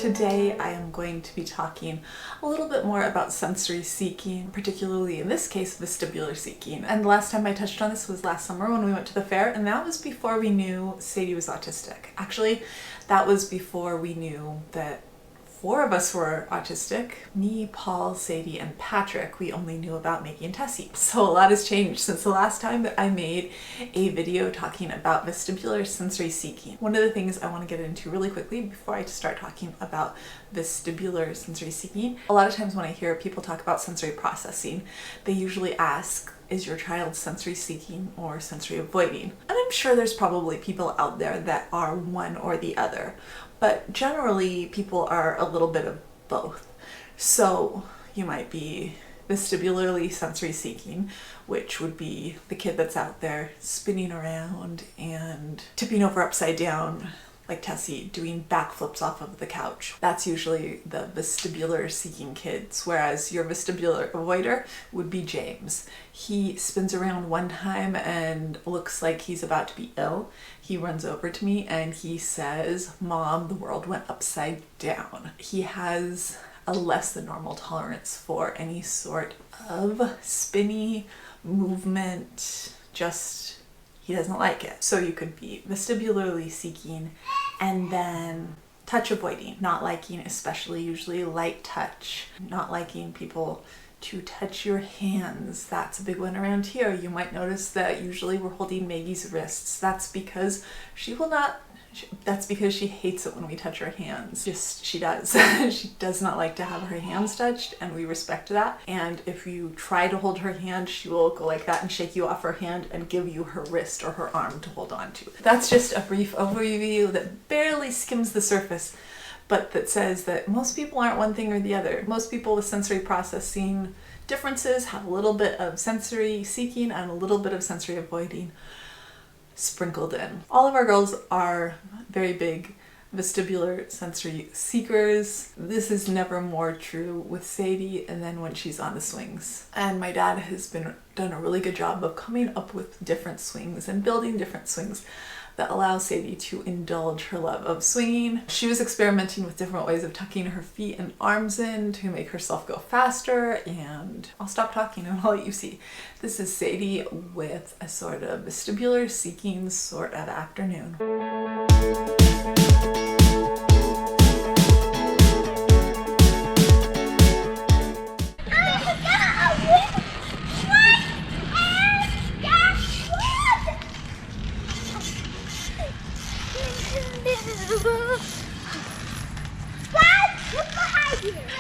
Today I am going to be talking a little bit more about sensory seeking, particularly in this case vestibular seeking. And the last time I touched on this was last summer when we went to the fair, and that was before we knew Sadie was autistic. Actually, that was before we knew that 4 of us were autistic. Me, Paul, Sadie, and Patrick. We only knew about Maggie and Tessie. So a lot has changed since the last time that I made a video talking about vestibular sensory seeking. One of the things I want to get into really quickly before I start talking about vestibular sensory seeking, a lot of times when I hear people talk about sensory processing, they usually ask, is your child sensory seeking or sensory avoiding? And I'm sure there's probably people out there that are one or the other, but generally people are a little bit of both. So you might be vestibularly sensory seeking, which would be the kid that's out there spinning around and tipping over upside down, like Tessie, doing backflips off of the couch. That's usually the vestibular seeking kids, whereas your vestibular avoider would be James. He spins around one time and looks like he's about to be ill. He runs over to me and he says, "Mom, the world went upside down." He has a less than normal tolerance for any sort of spinny movement, he doesn't like it. So you could be vestibularly seeking and then touch avoiding, not liking, especially usually light touch, not liking people to touch your hands. That's a big one around here. You might notice that usually we're holding Maggie's wrists. That's because she hates it when we touch her hands. She does. She does not like to have her hands touched, and we respect that. And if you try to hold her hand, she will go like that and shake you off her hand and give you her wrist or her arm to hold on to. That's just a brief overview that barely skims the surface, but that says that most people aren't one thing or the other. Most people with sensory processing differences have a little bit of sensory seeking and a little bit of sensory avoiding sprinkled in. All of our girls are very big vestibular sensory seekers. This is never more true with Sadie and then when she's on the swings. And my dad has done a really good job of coming up with different swings and building different swings that allow Sadie to indulge her love of swinging. She was experimenting with different ways of tucking her feet and arms in to make herself go faster, and I'll stop talking and I'll let you see. This is Sadie with a sort of vestibular seeking sort of afternoon.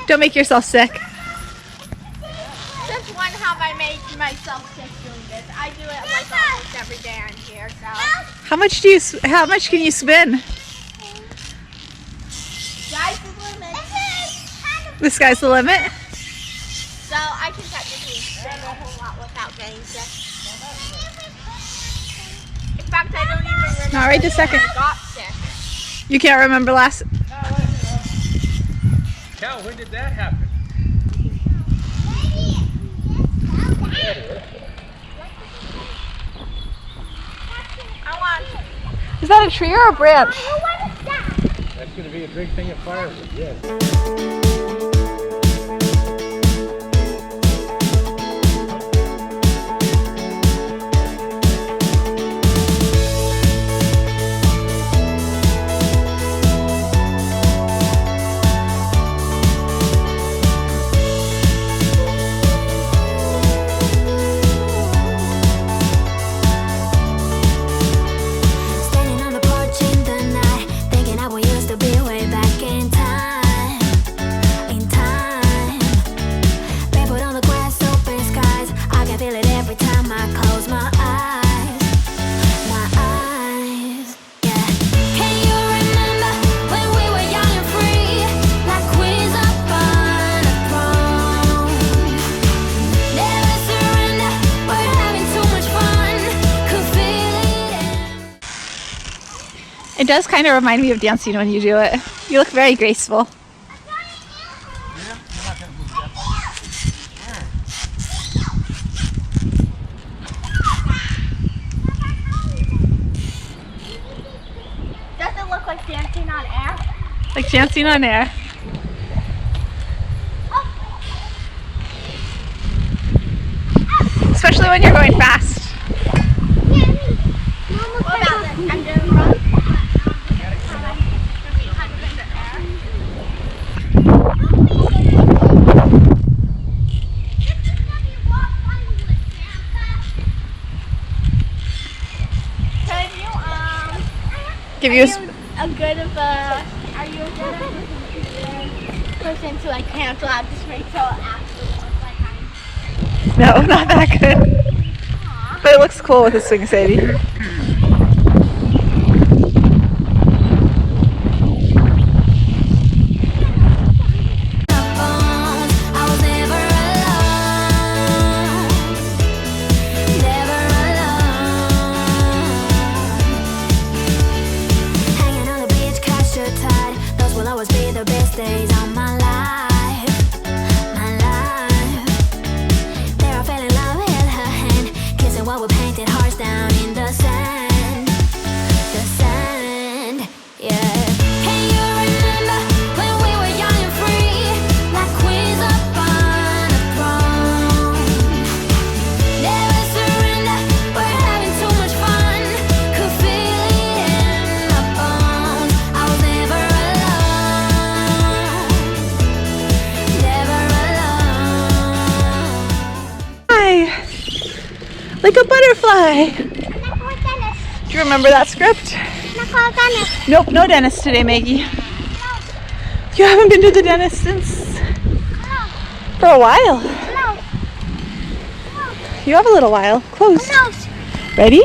Don't make yourself sick. Just one how I make myself sick doing this. I do it like almost every day on here. So. How much can you spin? Sky's the limit. The sky's the limit? So I can technically spin a whole lot without getting sick. In fact, I don't even remember. Not right this second. I got sick. You can't remember last. Cal, when did that happen? Is that a tree or a branch? That's going to be a big thing of firewood, yes. It does kind of remind me of dancing when you do it. You look very graceful. Like dancing on air. Especially when you're going fast. What about this? I'm doing wrong. Give you Are you a good person to like cancel out this race so afterwards? Like No, not that good. But it looks cool with the swing, Sadie. Like a butterfly. Do you remember that script? Nope, no dentist today, Maggie. You haven't been to the dentist since? For a while. You have a little while. Close. Ready?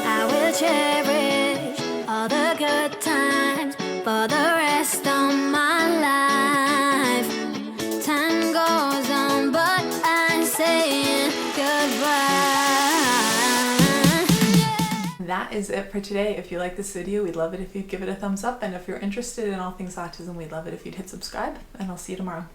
I will cherish all the good times for the rest of my life. Time goes on, but I'm saying That is it for today. If you like this video, we'd love it if you'd give it a thumbs up, and if you're interested in all things autism, we'd love it if you'd hit subscribe, and I'll see you tomorrow.